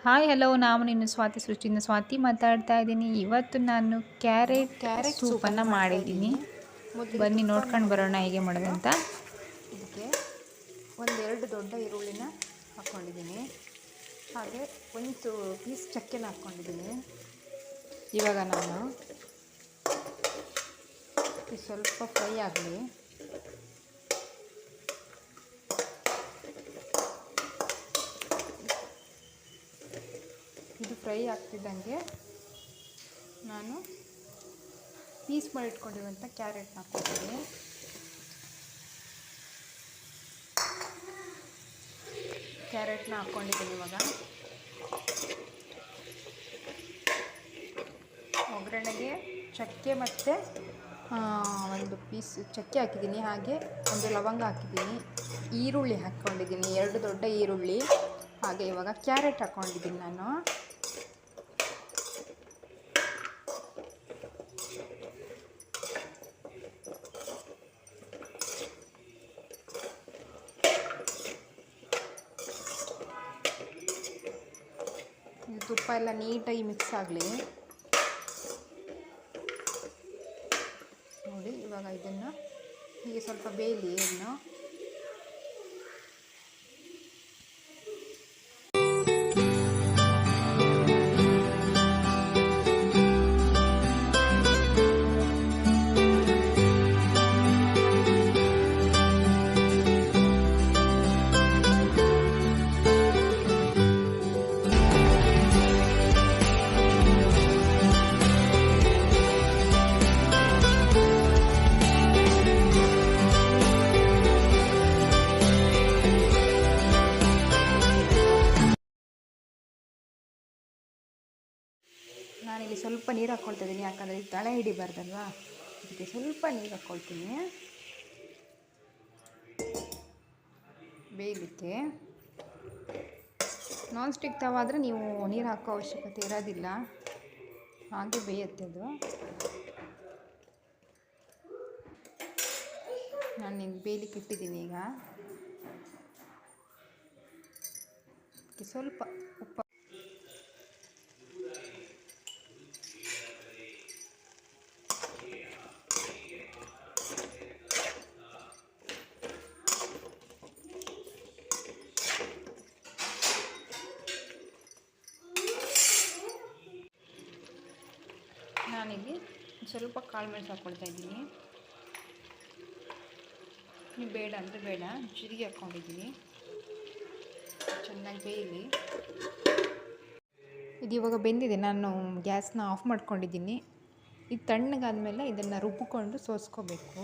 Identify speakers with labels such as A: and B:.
A: Hi hello ನಾನು ನಿನ್ನ ಸ್ವಾತಿ ಸೃಷ್ಟಿಯಿಂದ ಸ್ವಾತಿ ಮಾತಾಡ್ತಾ ಇದ್ದೀನಿ. ಇವತ್ತು ನಾನು ಕ್ಯಾರೆಟ್ ಸೂಪನ್ನು ಮಾಡಿದ್ದೀನಿ. ಬನ್ನಿ ನೋಡ್ಕೊಂಡು ಬರೋಣ ಹೇಗೆ ಮಾಡೋದಂತ.
B: ಇದಕ್ಕೆ ಒಂದೆರಡು ದೊಡ್ಡ ಈರುಳ್ಳಿನ ಹಾಕ್ಕೊಂಡಿದ್ದೀನಿ, ಹಾಗೆ ಒಂದು ಪೀಸ್ ಚಕ್ಕೆನ ಹಾಕ್ಕೊಂಡಿದ್ದೀನಿ. ಇವಾಗ ನಾನು ಸ್ವಲ್ಪ ಫ್ರೈ ಆಗಲಿ. ಇದು ಫ್ರೈ ಆಗ್ತಿದ್ದಂಗೆ ನಾನು ಪೀಸ್ ಮಾಡಿ ಇಟ್ಕೊಂಡಿರುವಂಥ ಕ್ಯಾರೆಟ್ನ ಹಾಕ್ಕೊತೀನಿ. ಕ್ಯಾರೆಟ್ನ ಹಾಕ್ಕೊಂಡಿದ್ದೀನಿ. ಇವಾಗ ಒಗ್ಗರಣೆಗೆ ಚಕ್ಕೆ ಮತ್ತು ಒಂದು ಪೀಸ್ ಚಕ್ಕೆ ಹಾಕಿದ್ದೀನಿ, ಹಾಗೆ ಒಂದು ಲವಂಗ ಹಾಕಿದ್ದೀನಿ, ಈರುಳ್ಳಿ ಹಾಕ್ಕೊಂಡಿದ್ದೀನಿ, 2 ದೊಡ್ಡ ಈರುಳ್ಳಿ, ಹಾಗೆ ಇವಾಗ ಕ್ಯಾರೆಟ್ ಹಾಕ್ಕೊಂಡಿದ್ದೀನಿ ನಾನು. ತುಪ್ಪ ಎಲ್ಲ ನೀಟಾಗಿ ಮಿಕ್ಸ್ ಆಗಲಿ. ನೋಡಿ, ಇವಾಗ ಇದನ್ನು ಹೀಗೆ ಸ್ವಲ್ಪ ಬೇಯಲಿ. ಇದನ್ನು ನಾನಿಲ್ಲಿ ಸ್ವಲ್ಪ ನೀರು ಹಾಕ್ಕೊಳ್ತಾ ಇದ್ದೀನಿ, ಯಾಕಂದರೆ ಇದು ತಳ ಹಿಡಿಬಾರ್ದಲ್ವಾ, ಅದಕ್ಕೆ ಸ್ವಲ್ಪ ನೀರು ಹಾಕ್ಕೊಳ್ತೀನಿ ಬೇಯಲಿಕ್ಕೆ. ನಾನ್ ಸ್ಟಿಕ್ ತವಾದರೆ ನೀವು ನೀರು ಹಾಕೋ ಅವಶ್ಯಕತೆ ಇರೋದಿಲ್ಲ, ಹಾಗೆ ಬೇಯುತ್ತೆ ಅದು. ನಾನು ನಿಮ್ಗೆ ಬೇಯಲಿಕ್ಕೆ ಇಟ್ಟಿದ್ದೀನಿ. ಈಗ ಸ್ವಲ್ಪ ಉಪ್ಪು ನಾನಿಲ್ಲಿ ಸ್ವಲ್ಪ ಕಾಳು ಮೆಣಸು ಹಾಕ್ಕೊಳ್ತಾ ಇದ್ದೀನಿ. ನೀವು ಬೇಡ ಅಂದರೆ ಬೇಡ, ಜೀರಿಗೆ ಹಾಕ್ಕೊಂಡಿದ್ದೀನಿ. ಚೆನ್ನಾಗಿ ಬೇಯಲಿ. ಇದು ಇವಾಗ ಬೆಂದಿದೆ. ನಾನು ಗ್ಯಾಸ್ನ ಆಫ್ ಮಾಡ್ಕೊಂಡಿದ್ದೀನಿ. ಇದು ತಣ್ಣಗಾದ್ಮೇಲೆ ಇದನ್ನು ರುಬ್ಬಿಕೊಂಡು ಸೋಸ್ಕೋಬೇಕು.